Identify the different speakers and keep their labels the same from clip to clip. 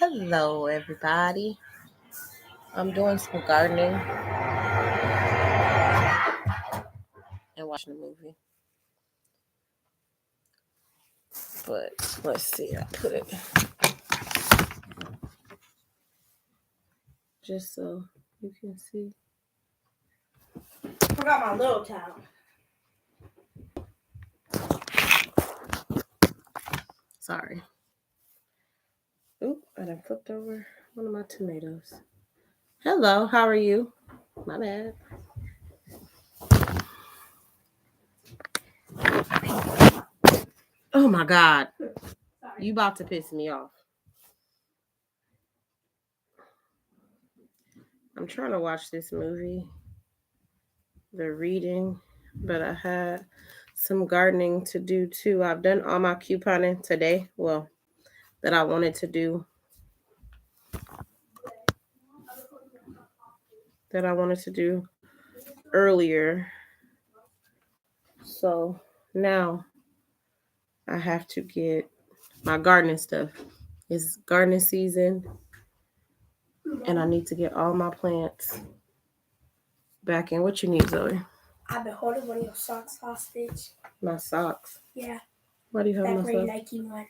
Speaker 1: Hello, everybody. I'm doing some gardening and watching a movie. But let's see, I put it just so you can see.
Speaker 2: I forgot my little towel.
Speaker 1: Sorry. Oop, I done flipped over one of my tomatoes. Hello, how are you? My bad. Oh my God.
Speaker 2: Sorry.
Speaker 1: You about to piss me off. I'm trying to watch this movie, The Reading, but I had some gardening to do too. I've done all my couponing today. Well, that I wanted to do. Earlier. So now I have to get my gardening stuff. It's gardening season, and I need to get all my plants back in. What you need, Zoe?
Speaker 2: I've been holding one of your socks hostage.
Speaker 1: My socks.
Speaker 2: Yeah.
Speaker 1: Why do you have
Speaker 2: that
Speaker 1: my
Speaker 2: gray
Speaker 1: socks?
Speaker 2: Nike one.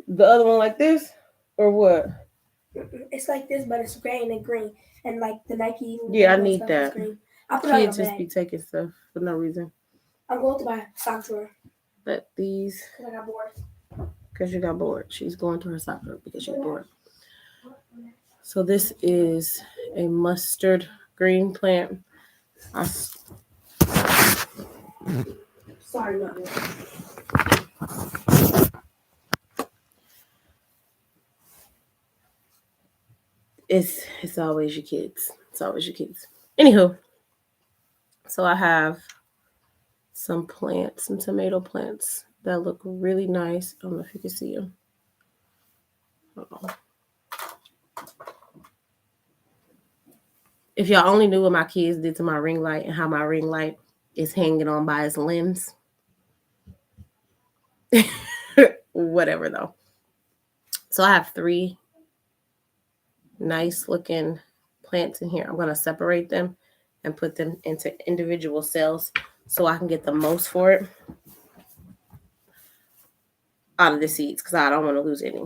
Speaker 1: The other one like this? Or what?
Speaker 2: It's like this, but it's gray and green. And like the Nike.
Speaker 1: Yeah, I need that.
Speaker 2: Green. I'll put it on your
Speaker 1: Kids just
Speaker 2: bag.
Speaker 1: be taking stuff for no reason.
Speaker 2: I'm going to my sock drawer.
Speaker 1: But these.
Speaker 2: Because I got bored.
Speaker 1: Because you got bored. She's going to her sock drawer because she's bored. So this is a mustard green plant.
Speaker 2: Sorry about that.
Speaker 1: It's always your kids. It's always your kids. Anywho, so I have some plants, some tomato plants that look really nice. I don't know if you can see them. Uh-oh. If y'all only knew what my kids did to my ring light and how my ring light is hanging on by its limbs. Whatever though. So I have 3 nice looking plants in here. I'm going to separate them and put them into individual cells so I can get the most for it out of the seeds because I don't want to lose any.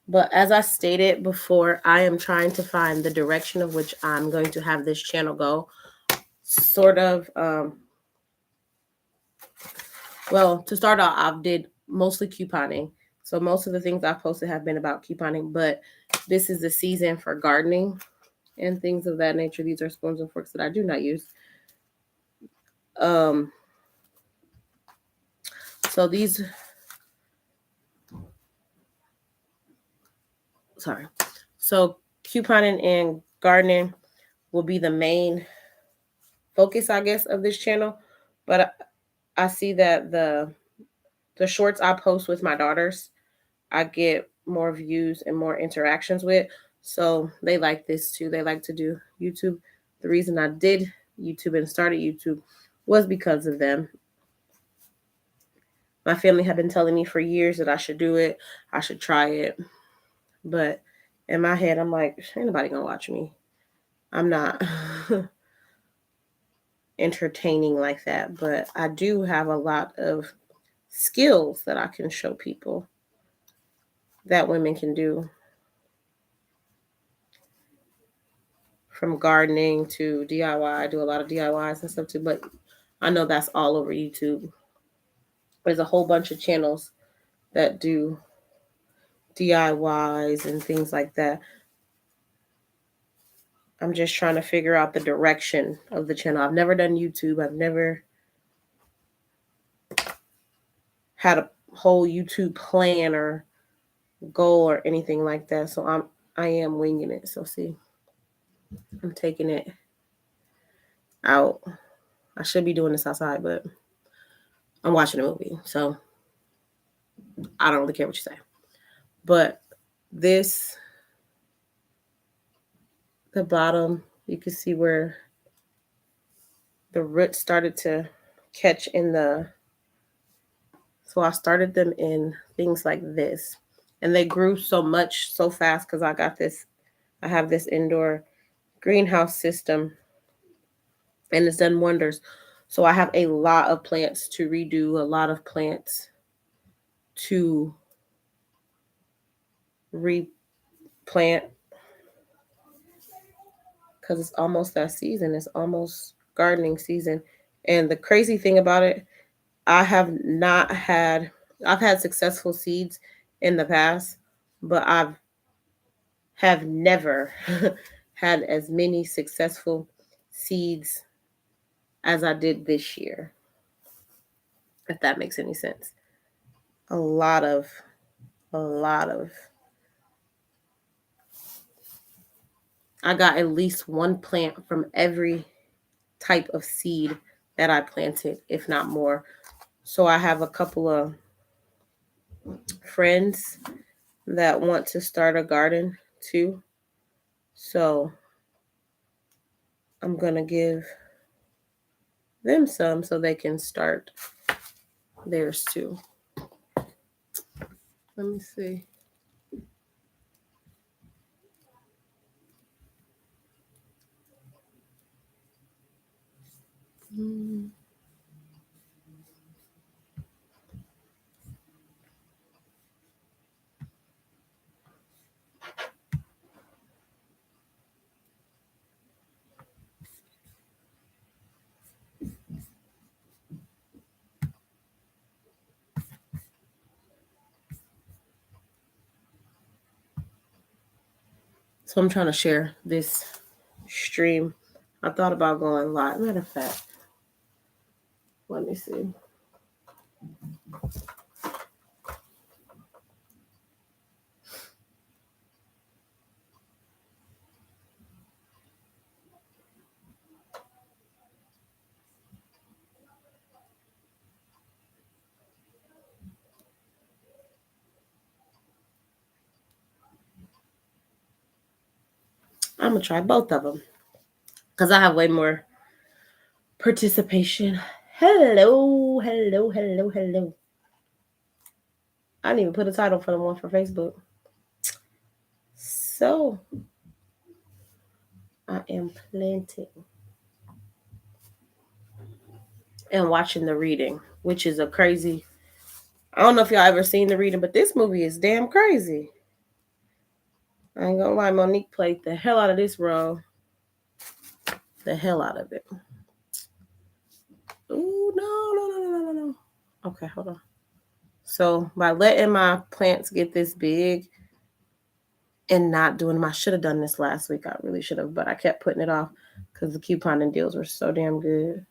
Speaker 1: But as I stated before, I am trying to find the direction of which I'm going to have this channel go. Sort of, well, to start off, I did mostly couponing. So most of the things I've posted have been about couponing, but this is the season for gardening and things of that nature. These are spoons and forks that I do not use. So these, so couponing and gardening will be the main focus, I guess, of this channel. But I see that the shorts I post with my daughters, I get more views and more interactions with. So they like this too. They like to do YouTube. The reason I did YouTube and started YouTube was because of them. My family had been telling me for years that I should do it. I should try it. But in my head, I'm like, ain't nobody gonna watch me. I'm not entertaining like that. But I do have a lot of skills that I can show people that women can do. From gardening to DIY. I do a lot of DIYs and stuff too, but I know that's all over YouTube. There's a whole bunch of channels that do DIYs and things like that. I'm just trying to figure out the direction of the channel. I've never done YouTube. I've never had a whole YouTube plan or goal or anything like that. So I am winging it. So see, I'm taking it out. I should be doing this outside, but I'm watching a movie, so I don't really care what you say. But this, the bottom, you can see where the roots started to catch in the, so I started them in things like this. And they grew so much so fast because I have this indoor greenhouse system and it's done wonders. So I have a lot of plants to redo, a lot of plants to replant because it's almost that season. It's almost gardening season. And the crazy thing about it, I have not had, I've had successful seeds in the past, but have never had as many successful seeds as I did this year, if that makes any sense. A lot of, a lot of, I got at least one plant from every type of seed that I planted, if not more. So I have a couple of friends that want to start a garden too. So I'm going to give them some so they can start theirs too. Let me see. So I'm trying to share this stream. I thought about going live. Matter of fact, let me see. I'm going to try both of them because I have way more participation. Hello, hello, hello, hello. I didn't even put a title for the one for Facebook. So I am planting and watching the reading, which is a crazy. I don't know if y'all ever seen the reading, but this movie is damn crazy. I ain't gonna lie, Monique played the hell out of this role. The hell out of it. Ooh, no. Okay, hold on. So by letting my plants get this big and not doing them, I should have done this last week. I really should have, but I kept putting it off because the couponing deals were so damn good.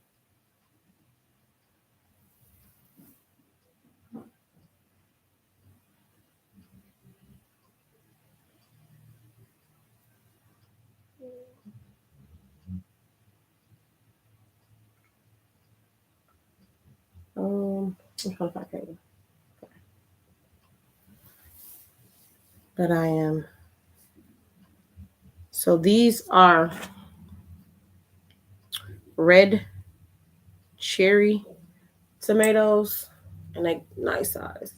Speaker 1: I'm trying to find cable. But I am. So these are red cherry tomatoes, and they nice size.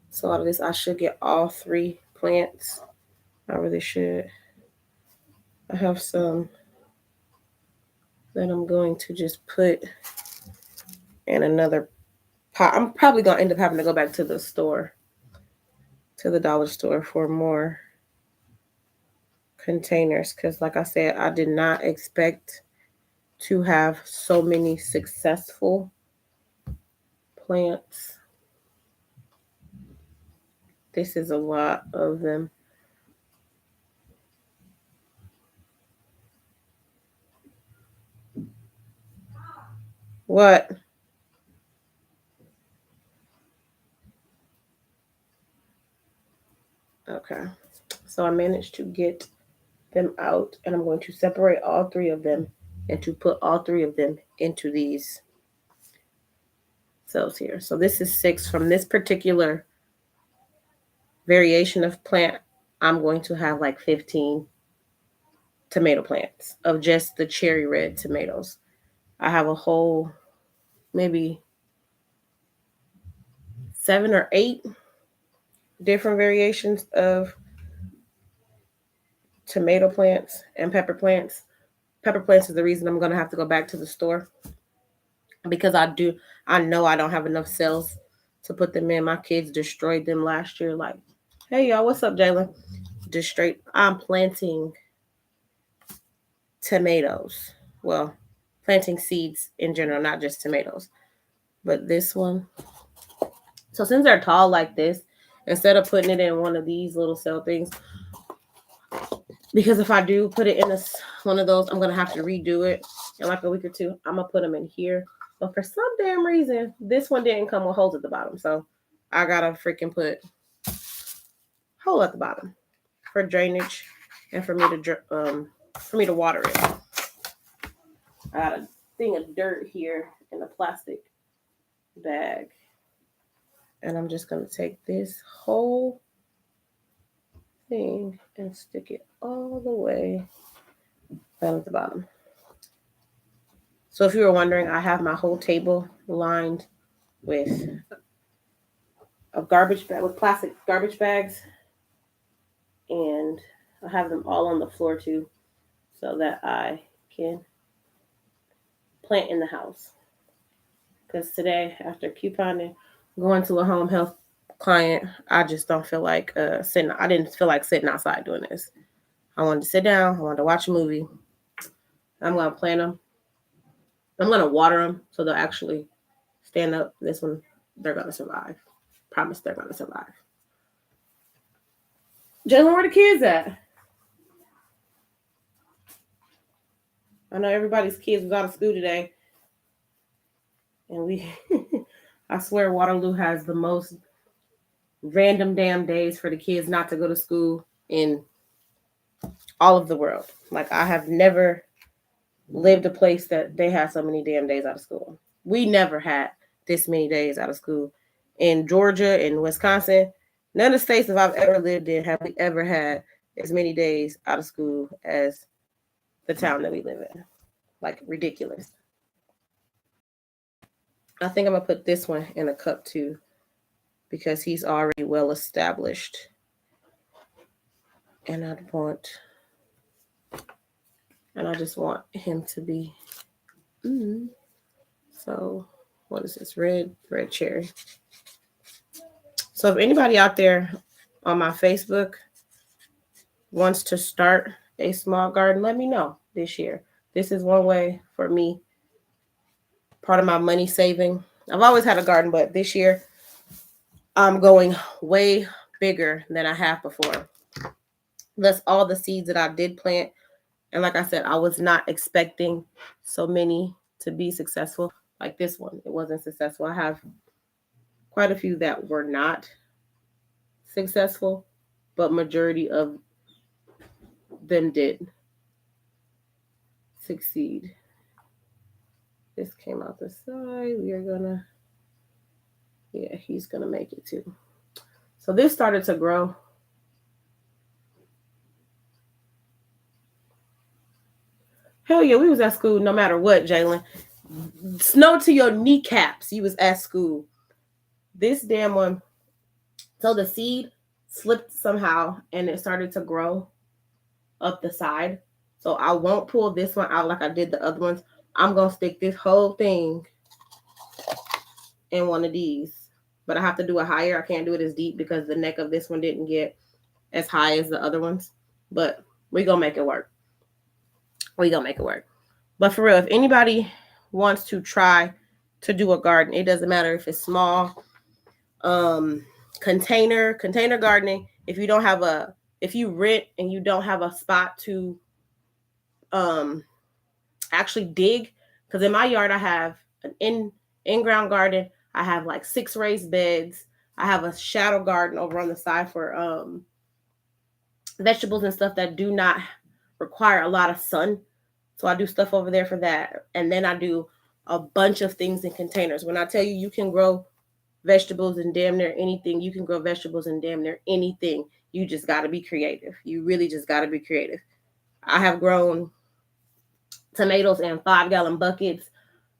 Speaker 1: So out of this, I should get all 3 plants. I really should. I have some that I'm going to just put in another pot. I'm probably going to end up having to go back to the store, to the dollar store for more containers because, like I said, I did not expect to have so many successful plants. This is a lot of them. What? Okay. So I managed to get them out, and I'm going to separate all 3 of them and to put all 3 of them into these cells here. So this is 6 from this particular variation of plant. I'm going to have like 15 tomato plants of just the cherry red tomatoes. I have a whole maybe 7 or 8 different variations of tomato plants and pepper plants. Pepper plants is the reason I'm gonna have to go back to the store because I know I don't have enough cells to put them in. My kids destroyed them last year. Like, hey y'all, what's up, Jalen? Just straight. I'm planting tomatoes. Well, planting seeds in general, not just tomatoes. But this one. So since they're tall like this, instead of putting it in one of these little cell things, because if I do put it in one of those, I'm gonna have to redo it in like a week or two. I'm gonna put them in here, but for some damn reason, this one didn't come with holes at the bottom, so I gotta freaking put hole at the bottom for drainage and for me to water it. I got a thing of dirt here in a plastic bag, and I'm just gonna take this whole thing and stick it all the way down at the bottom. So if you were wondering, I have my whole table lined with a garbage bag, with plastic garbage bags, and I have them all on the floor too, so that I can plant in the house. Because today, after couponing, going to a home health client, I just don't feel like sitting. I didn't feel like sitting outside doing this. I wanted to sit down. I wanted to watch a movie. I'm gonna plant them. I'm gonna water them so they'll actually stand up. This one, they're gonna survive. Promise, they're gonna survive. Jalen, where the kids at? I know everybody's kids was out of school today, and we. I swear, Waterloo has the most random damn days for the kids not to go to school in all of the world. Like, I have never lived a place that they had so many damn days out of school. We never had this many days out of school. In Georgia and Wisconsin, none of the states that I've ever lived in have we ever had as many days out of school as the town that we live in. Like, ridiculous. I think I'm going to put this one in a cup too because he's already well established. And I just want him to be. So, what is this? Red cherry. So, if anybody out there on my Facebook wants to start a small garden, let me know this year. This is one way for me, part of my money saving. I've always had a garden, but this year I'm going way bigger than I have before. That's all the seeds that I did plant. And like I said, I was not expecting so many to be successful. Like this one, it wasn't successful. I have quite a few that were not successful, but majority of them did succeed. This came out the side. We are gonna, yeah, he's gonna make it too. So this started to grow. Hell yeah, we was at school no matter what, Jalen. Snow to your kneecaps. You was at school. This damn one. So the seed slipped somehow and it started to grow up the side. So I won't pull this one out like I did the other ones. I'm going to stick this whole thing in one of these. But I have to do it higher. I can't do it as deep because the neck of this one didn't get as high as the other ones. But we're going to make it work. But for real, if anybody wants to try to do a garden, it doesn't matter if it's small, container gardening. If you rent and you don't have a spot to actually dig, because in my yard I have an in-ground garden. I have like 6 raised beds. I have a shadow garden over on the side for vegetables and stuff that do not require a lot of sun. So I do stuff over there for that. And then I do a bunch of things in containers. When I tell you you can grow vegetables in damn near anything, you can grow vegetables in damn near anything. You just got to be creative. You really just got to be creative. I have grown tomatoes in 5-gallon buckets.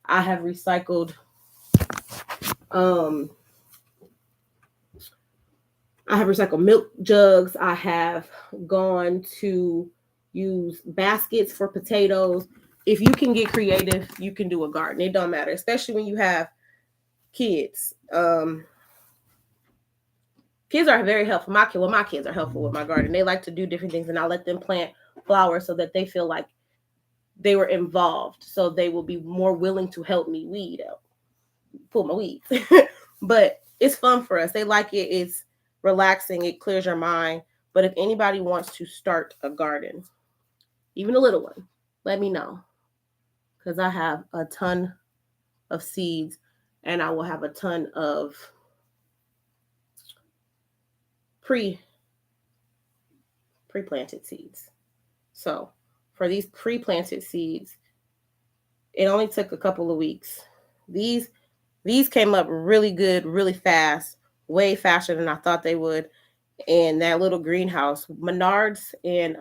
Speaker 1: I have recycled I have recycled milk jugs. I have gone to use baskets for potatoes. If you can get creative, you can do a garden. It don't matter, especially when you have kids. Kids are very helpful. My kids are helpful with my garden. They like to do different things, and I let them plant flowers so that they feel like they were involved. So they will be more willing to help me weed out, pull my weeds. But it's fun for us. They like it. It's relaxing. It clears your mind. But if anybody wants to start a garden, even a little one, let me know, because I have a ton of seeds, and I will have a ton of pre-planted seeds. So for these pre-planted seeds, it only took a couple of weeks. These came up really good, really fast, way faster than I thought they would. In that little greenhouse, Menards and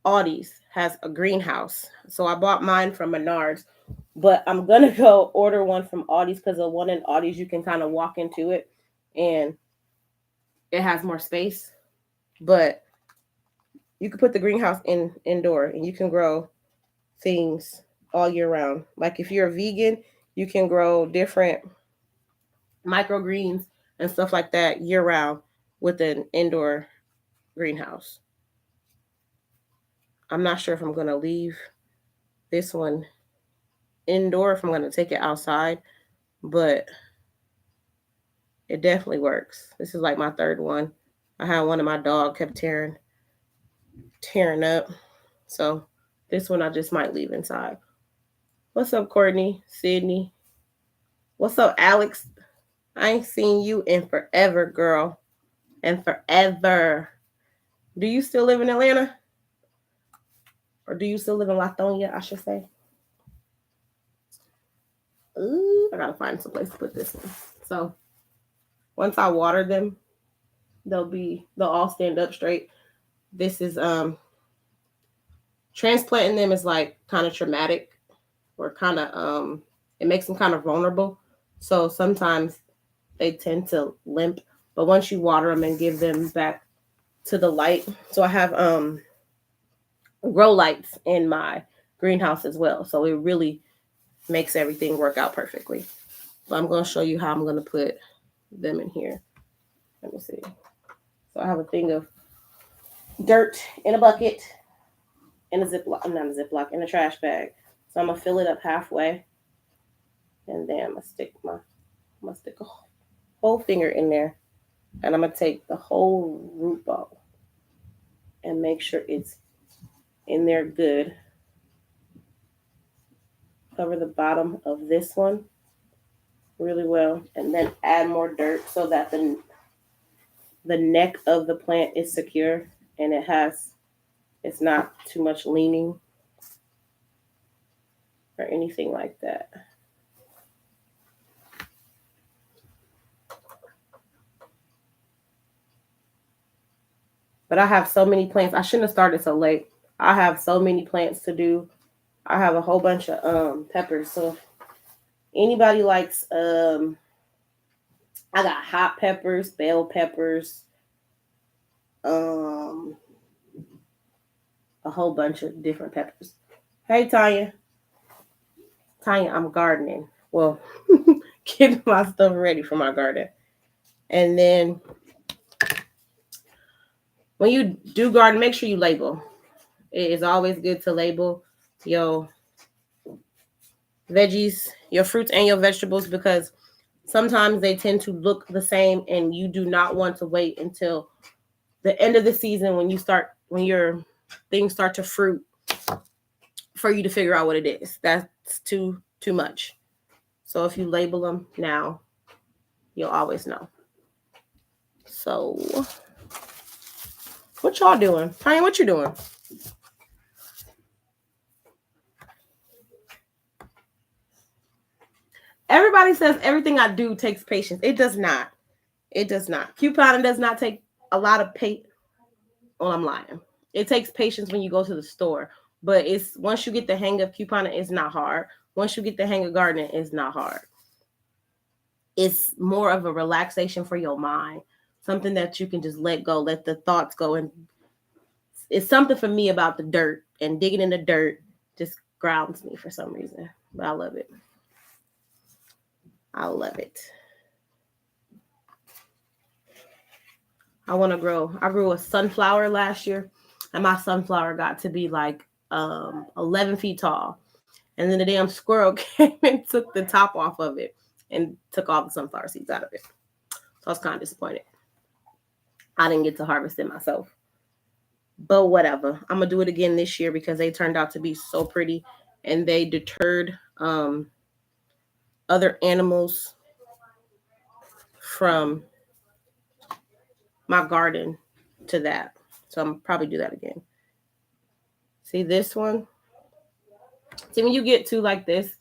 Speaker 1: Aldi's has a greenhouse. So I bought mine from Menards, but I'm gonna go order one from Aldi's, because the one in Aldi's you can kind of walk into it and it has more space. But you can put the greenhouse indoor and you can grow things all year round. Like if you're a vegan, you can grow different microgreens and stuff like that year round with an indoor greenhouse. I'm not sure if I'm going to leave this one indoor, if I'm going to take it outside, but it definitely works. This is like my third one. I had one of my dog kept tearing up. So this one I just might leave inside. What's up, Courtney? Sydney? What's up, Alex? I ain't seen you in forever, girl. And forever. Do you still live in Atlanta? Or do you still live in Lithonia, I should say? Ooh, I gotta find some place to put this one. So once I water them, they'll all stand up straight. This is transplanting them is like kind of traumatic, or kind of it makes them kind of vulnerable. So sometimes they tend to limp. But once you water them and give them back to the light, so I have grow lights in my greenhouse as well. So it really makes everything work out perfectly. So I'm going to show you how I'm going to put them in here. Let me see. So I have a thing of dirt in a bucket, in a Ziploc, not a Ziploc, in a trash bag. So I'm going to fill it up halfway. And then I'm going to stick a whole finger in there. And I'm going to take the whole root ball and make sure it's in there good. Cover the bottom of this one really well, and then add more dirt so that the neck of the plant is secure and it's not too much leaning or anything like that. But I have so many plants. I shouldn't have started so late. I have so many plants to do. I have a whole bunch of peppers. So if anybody likes I got hot peppers, bell peppers, a whole bunch of different peppers. Hey, Tanya. I'm gardening. Well, getting my stuff ready for my garden. And then when you do garden, make sure you label. It is always good to label your veggies, your fruits and your vegetables, because sometimes they tend to look the same, and you do not want to wait until the end of the season when your things start to fruit for you to figure out what it is. That's too much. So if you label them now, you'll always know. So what y'all doing? Tanya, what you doing? Everybody says everything I do takes patience. It does not. It does not. Couponing does not take a lot of patience. Well, I'm lying. It takes patience when you go to the store. But it's once you get the hang of couponing, it's not hard. Once you get the hang of gardening, it's not hard. it's more of a relaxation for your mind, something that you can just let go, let the thoughts go. And it's something for me about the dirt, and digging in the dirt just grounds me for some reason. But I love it. I love it. I want to grow. I grew a sunflower last year, and my sunflower got to be like 11 feet tall. And then the damn squirrel came and took the top off of it and took all the sunflower seeds out of it. So I was kind of disappointed. I didn't get to harvest it myself. But whatever. I'm going to do it again this year because they turned out to be so pretty, and they deterred other animals from my garden to that. So I'm probably do that again. See this one? See, when you get to like this,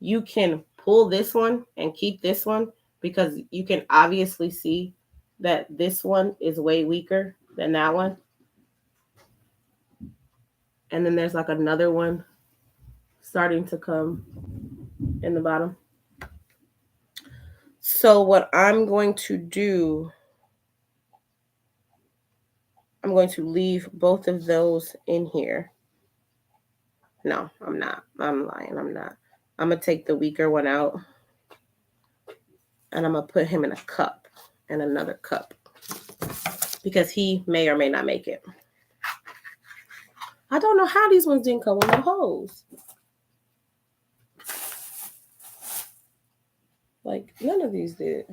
Speaker 1: you can pull this one and keep this one because you can obviously see that this one is way weaker than that one. And then there's like another one starting to come in the bottom. So what I'm going to do, I'm going to leave both of those in here. No, I'm not. I'm lying. I'm not. I'm going to take the weaker one out, and I'm going to put him in a cup and another cup because he may or may not make it. I don't know how these ones didn't come with no holes. Like, none of these did.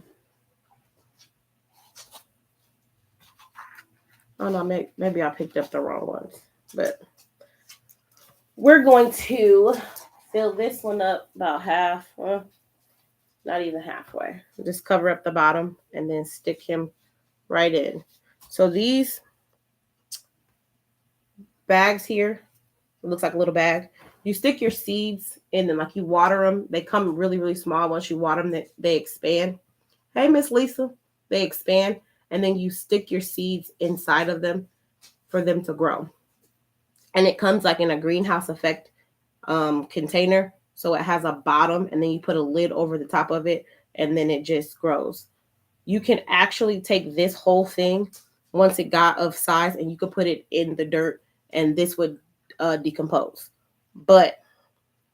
Speaker 1: Oh, no, maybe I picked up the wrong ones. But we're going to fill this one up about half. Well, not even halfway. Just cover up the bottom and then stick him right in. So these bags here, it looks like a little bag. You stick your seeds in them, like you water them. They come really, really small. Once you water them, they expand. Hey, Miss Lisa. They expand, and then you stick your seeds inside of them for them to grow. And it comes like in a greenhouse effect container. So it has a bottom, and then you put a lid over the top of it, and then it just grows. You can actually take this whole thing once it got of size, and you could put it in the dirt, and this would decompose. But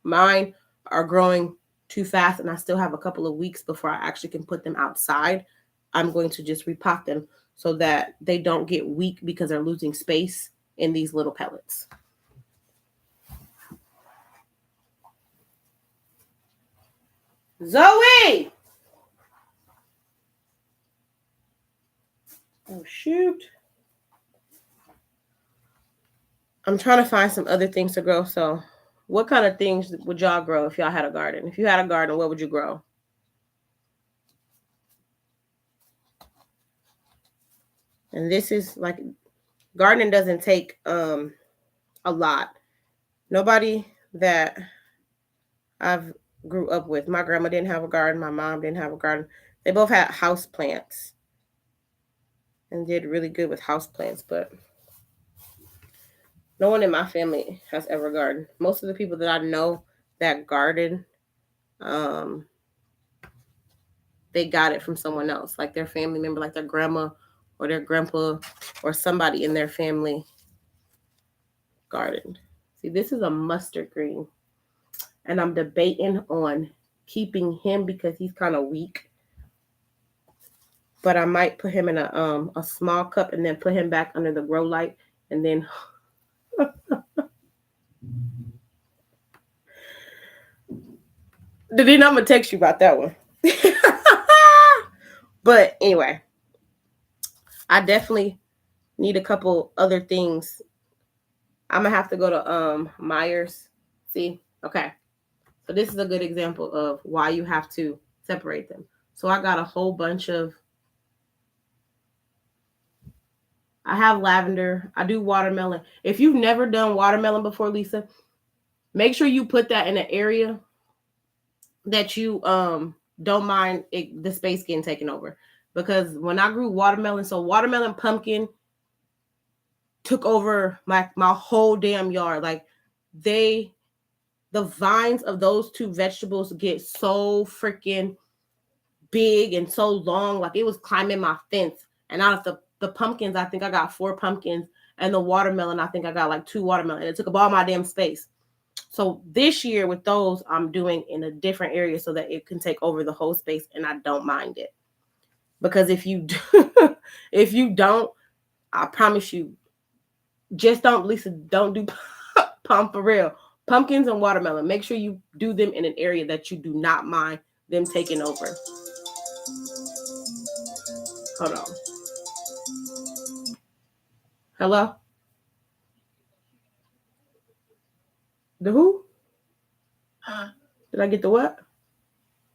Speaker 1: mine are growing too fast, and I still have a couple of weeks before I actually can put them outside. I'm going to just repot them so that they don't get weak because they're losing space in these little pellets. Zoe! Oh, shoot. I'm trying to find some other things to grow. So what kind of things would y'all grow if y'all had a garden? If you had a garden, what would you grow? And this is like, gardening doesn't take a lot. Nobody that I've grew up with, my grandma didn't have a garden, my mom didn't have a garden. They both had house plants and did really good with house plants, but no one in my family has ever gardened. Most of the people that I know that garden, they got it from someone else, like their family member, like their grandma or their grandpa or somebody in their family gardened. See, this is a mustard green, and I'm debating on keeping him because he's kind of weak. But I might put him in a small cup and then put him back under the grow light, and then then I'm gonna text you about that one. But anyway, I definitely need a couple other things. I'm gonna have to go to Myers. See, okay. So this is a good example of why you have to separate them. So I got a whole bunch of, I have lavender. I do watermelon. If you've never done watermelon before, Lisa, make sure you put that in an area that you don't mind the space getting taken over. Because when I grew watermelon, so watermelon, pumpkin took over my whole damn yard. Like the vines of those two vegetables get so freaking big and so long, like it was climbing my fence. And out of the pumpkins, I think I got 4 pumpkins, and the watermelon, I think I got like 2 watermelon. It took up all my damn space. So this year with those, I'm doing in a different area so that it can take over the whole space, and I don't mind it. Because if you do, if you don't, I promise you, just don't, Lisa, don't do pump for real. Pumpkins and watermelon. Make sure you do them in an area that you do not mind them taking over. Hold on. Hello? The who?
Speaker 3: Huh?
Speaker 1: Did I get the what?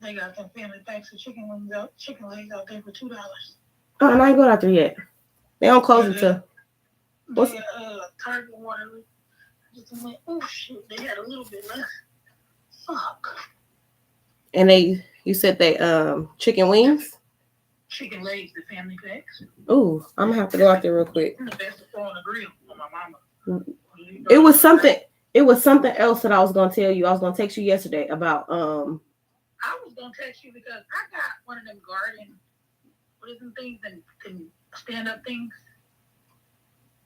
Speaker 3: They got them family packs of chicken legs out there for $2.
Speaker 1: Oh, and I ain't going out there yet. They don't close until. What's
Speaker 3: Target water? Just went, oh shit, they had a little bit left. Fuck.
Speaker 1: And you said they chicken wings?
Speaker 3: Chicken legs, the family packs.
Speaker 1: Ooh, I'm gonna have to go out there real quick.
Speaker 3: The best to throw on the grill for my mama.
Speaker 1: It was something else that I was gonna tell you. I was gonna text you yesterday about
Speaker 3: I was gonna text you because I got one of them garden, what is them things that can stand up things?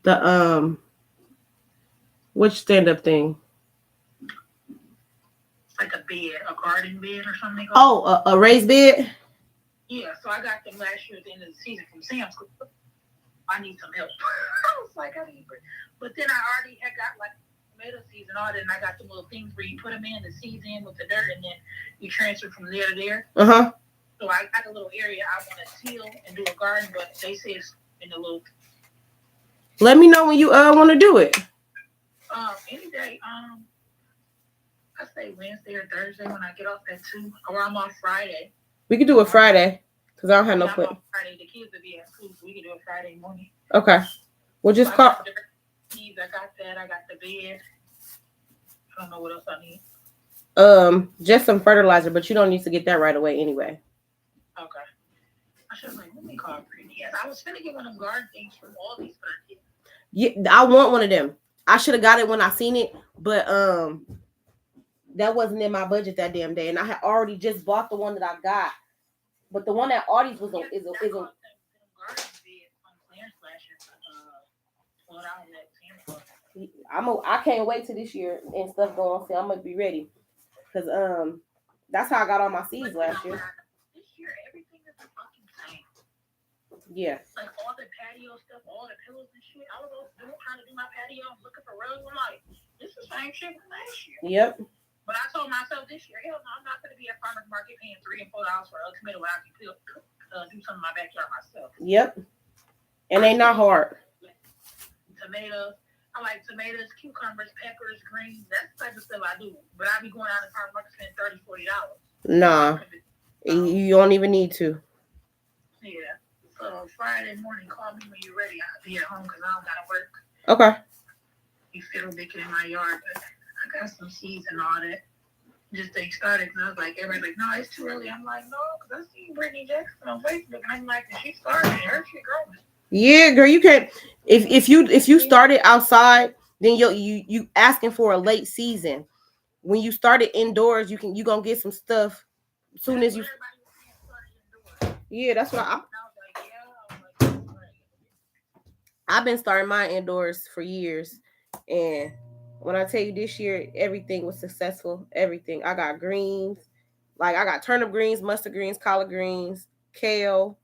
Speaker 1: The which stand up thing?
Speaker 3: It's like a bed, a garden bed or something.
Speaker 1: Oh, a raised bed?
Speaker 3: Yeah, so I got them last year at the end of the season from Sam's Club. I need some help. I was like, I need, but then I already had got like tomato seeds and all that, and I got the little things where you put them in, the seeds in with the dirt, and then you transfer from there to there.
Speaker 1: Uh-huh.
Speaker 3: So I got a little area I want to till and do a garden, but they say it's in the little.
Speaker 1: Let me know when you want to do it.
Speaker 3: Any day. I say Wednesday or Thursday when I get off at 2, or I'm off Friday.
Speaker 1: We could do it Friday because I don't have no
Speaker 3: I'm
Speaker 1: point.
Speaker 3: off Friday. The kids will be at school, so we can do it Friday morning.
Speaker 1: Okay. We'll just
Speaker 3: So
Speaker 1: call.
Speaker 3: I got that. I got the bed. I don't know what else I need.
Speaker 1: Just some fertilizer, but you don't need to get that right away anyway.
Speaker 3: Okay. I should have like, let me call Brittany. Yes, I was finna get one of them garden things from all these kids.
Speaker 1: Yeah, I want one of them. I should have got it when I seen it, but that wasn't in my budget that damn day, and I had already just bought the one that I got. But the one at Audie's was is a
Speaker 3: garden bed on clearance last year.
Speaker 1: I can't wait till this year and stuff go on sale. I'm gonna be ready, cause that's how I got all my seeds last year.
Speaker 3: This year everything is the fucking same.
Speaker 1: Yeah.
Speaker 3: Like all the patio stuff, all the pillows and shit. I was trying to do my patio. I'm looking for rugs. I'm like, this is the same shit from last year.
Speaker 1: Yep.
Speaker 3: But I told myself this year, hell no, I'm not gonna be at farmer's market paying $3 and $4 for a tomato when I can do something in my backyard myself.
Speaker 1: Yep. And they not hard.
Speaker 3: Tomatoes. I like tomatoes, cucumbers, peppers, greens. That's the type of stuff I do. But I be going out in the farmer's market spending $30, $40.
Speaker 1: Nah. You don't even need to.
Speaker 3: Yeah. So Friday morning, call me when you're ready. I'll be at home because I don't gotta work.
Speaker 1: Okay.
Speaker 3: You feel making in my yard, but I got some seeds and all that. Just they started, and I was like, everybody's like, no, it's too early. I'm like, no, because I seen Brittany Jackson on Facebook, and I'm like, she started, her shit growing.
Speaker 1: Yeah, girl, you can't. If you started outside, then you asking for a late season. When you started indoors, you gonna get some stuff as soon as you. Yeah, that's what I've been starting mine indoors for years, and when I tell you this year, everything was successful. Everything. I got greens, like I got turnip greens, mustard greens, collard greens, kale,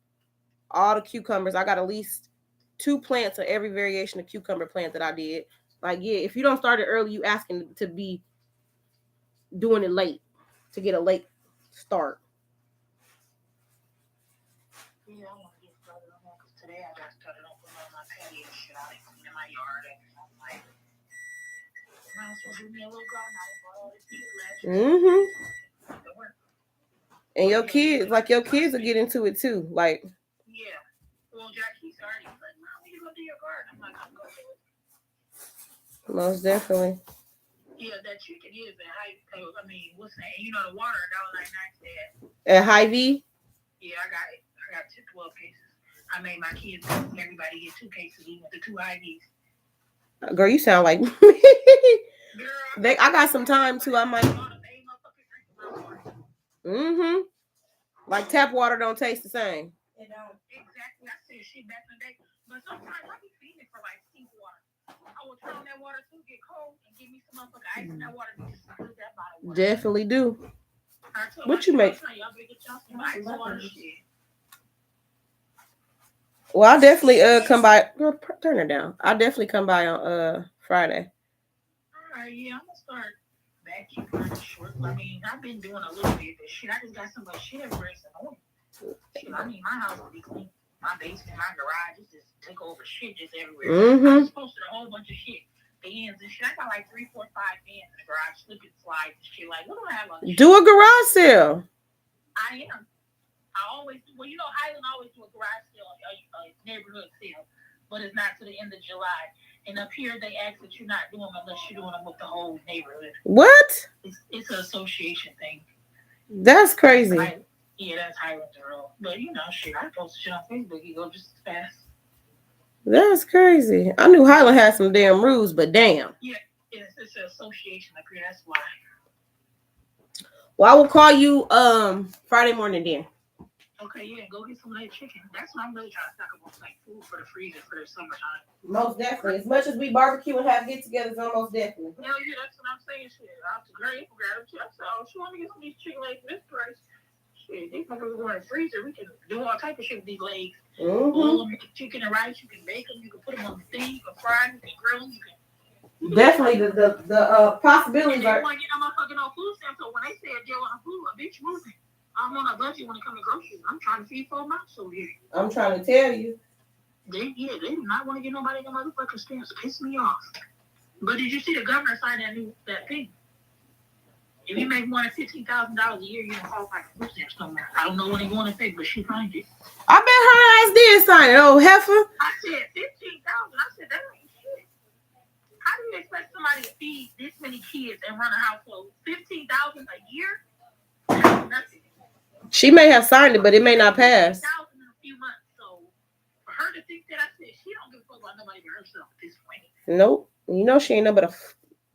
Speaker 1: all the cucumbers. I got at least 2 plants of every variation of cucumber plant that I did. Like, yeah, if you don't start it early, you asking to be doing it late to get a late start.
Speaker 3: Yeah, I want to get started on that because today I got started on putting on my patio shit out and cleaning my yard, and I'm like, might as well do me a little garden. I bought all this seed last year.
Speaker 1: And your kids will get into it too. Like,
Speaker 3: yeah. Well, Jackie's already like, Mom, when you go do your garden? I'm like, I'm going to do it.
Speaker 1: Most definitely.
Speaker 3: Yeah, that chicken is at high. I mean, what's that? You know, the water $1.99
Speaker 1: at Hy-Vee.
Speaker 3: Yeah, I got 12 cases. I made my kids, everybody get 2 cases. We went to 2 IVs.
Speaker 1: Girl, you sound like
Speaker 3: Girl,
Speaker 1: I got some time too. I might. Like tap water don't taste the same.
Speaker 2: It don't.
Speaker 3: Exactly. I said shit back in the day. But sometimes I be feeding it for like steam water. I will turn on that water too, get cold, and give me some motherfucking ice in that water. Be just good that bottle of water.
Speaker 1: Definitely do.
Speaker 3: I told
Speaker 1: What
Speaker 3: my
Speaker 1: you make?
Speaker 3: son, y'all better get y'all some ice water shit.
Speaker 1: Well, I'll definitely come by. Girl, turn it down. I'll definitely come by on Friday.
Speaker 3: All right, yeah, I'm gonna start vacuuming kind of short. I mean, I've been doing a little bit of this shit. I just got so much shit everywhere. It's annoying. Shit, I need my house to be clean. My basement, my garage, it's just take over shit just everywhere. I just posted a whole bunch of shit. Fans and shit. I got like 3, 4, 5 fans in the garage, slip and slide and shit. Like, what do I have on?
Speaker 1: Do a garage sale.
Speaker 3: I am. I always, well, you know, Highland always do a garage sale, a neighborhood sale, but it's not to the end of July. And up here, they ask that you're not doing them unless you're doing them with the whole neighborhood.
Speaker 1: What?
Speaker 3: It's an association thing.
Speaker 1: That's crazy.
Speaker 3: Yeah, that's Highland Road. But you know, shit, I post shit on Facebook. You go just as fast.
Speaker 1: That's crazy. I knew Highland had some damn rules, but damn.
Speaker 3: Yeah, it's an association up here. That's why.
Speaker 1: Well, I will call you Friday morning then.
Speaker 3: Okay, yeah, go get some of that chicken. That's what I'm really trying to stock up on, like food for the freezer for the summertime.
Speaker 1: Most definitely. As much as we barbecue and have get-togethers, almost definitely.
Speaker 3: Hell yeah, that's what I'm saying. Shit, out to grab them. I said, oh, she want to get some of these chicken legs for this price. Shit, these motherfuckers go in the freezer. We can do all type of shit with these legs. Boil them, chicken and rice. You can bake them. You can put them on the thing. You can fry them. You can grill them. You can.
Speaker 1: Definitely, the possibilities
Speaker 3: And they
Speaker 1: are.
Speaker 3: want to get on motherfucking on food stamps. So when they say a deal on food, a bitch moving. I'm on a budget when it comes to groceries. I'm trying to feed 4 months over here.
Speaker 1: I'm trying to tell you.
Speaker 3: They do not want to get nobody no motherfucking stamps. Piss me off. But did you see the governor sign that thing? If you make more than $15,000 a year, you don't qualify for food stamps no more. I don't know when they going to take, but she signed it.
Speaker 1: I bet her ass did sign it. Oh, heifer.
Speaker 3: I said 15,000. I said that ain't shit. How do you expect somebody to feed this many kids and run a household? 15,000 a year? That's nothing.
Speaker 1: She may have signed it, but it may not pass.
Speaker 3: 15,000 in a few months. So for her to think that, I said she don't give a fuck about nobody but herself at this point.
Speaker 1: Nope. You know she ain't no but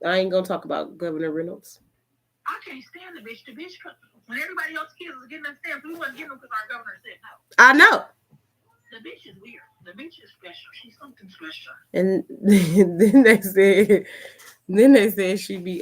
Speaker 1: I ain't gonna talk about Governor Reynolds.
Speaker 3: I can't stand the bitch. The bitch, when everybody else kids was getting them stamps, we wasn't getting them because our governor said no.
Speaker 1: I know.
Speaker 3: The bitch is weird. The bitch is special. She's something special.
Speaker 1: And then they said she be